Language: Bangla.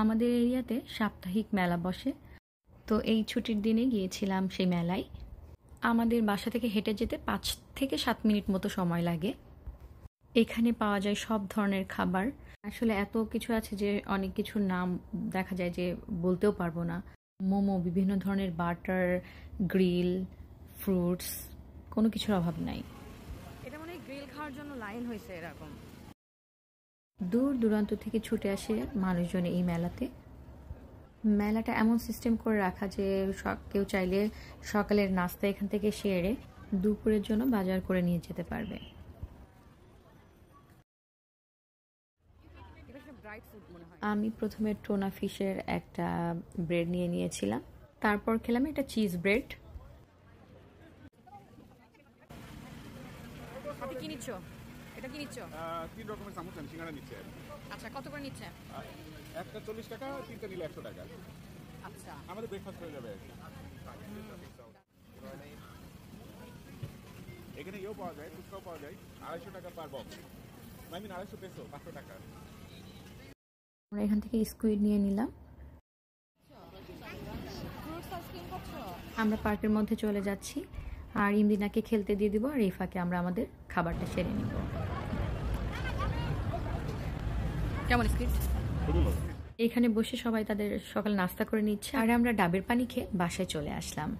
আমাদের এরিয়াতে সাপ্তাহিক মেলা বসে, তো এই ছুটির দিনে গিয়েছিলাম সেই মেলায়। আমাদের বাসা থেকে হেঁটে যেতে 5 থেকে 7 মিনিট মতো সময় লাগে। এখানে পাওয়া যায় সব ধরনের খাবার। আসলে এত কিছু আছে যে অনেক কিছুর নাম দেখা যায় যে বলতেও পারবো না। মোমো, বিভিন্ন ধরনের বাটার, গ্রিল, ফ্রুটস, কোনো কিছুর অভাব নাই। এটা মানে গ্রিল খাওয়ার জন্য লাইন হয়েছে এরকম। দূর দূরান্ত থেকে ছুটে আসে মানুষজন এই মেলাতে। মেলাটা এমন সিস্টেম করে রাখা যে কেউ চাইলে সকালের নাস্তা এখান থেকে সেরে দুপুরের জন্য বাজার করে নিয়ে যেতে পারবে। আমি প্রথমে টোনা ফিশের একটা ব্রেড নিয়েছিলাম, তারপর খেলাম একটা চিজ ব্রেড। আপনি কি নিচ্ছ? এটা কি নিচ্ছ? 3 রকমের সামোসা সিঙ্গাড়া নিচ্ছে। আচ্ছা, কত করে নিচ্ছে? একটা 40 টাকা, তিনটা নিলে 100 টাকা। আচ্ছা, আমাদের ব্রেকফাস্ট হয়ে যাবে। এখানে ইয়েও পাওয়া যায়, ফুচকাও পাওয়া যায়, 250 টাকা per box. I mean 250 peso, 500 টাকা। আমরা এখান থেকে স্কুইড নিয়ে নিলাম। আমরা পার্কের মধ্যে চলে যাচ্ছি, আর ইমদিনাকে খেলতে দিয়ে দিব, আর এই ফাঁকে আমরা আমাদের খাবারটা সেরে নিব। কেমন স্কুইড? এখানে বসে সবাই তাদের সকাল নাস্তা করে নিচ্ছে, আর আমরা ডাবের পানি খেয়ে বাসায় চলে আসলাম।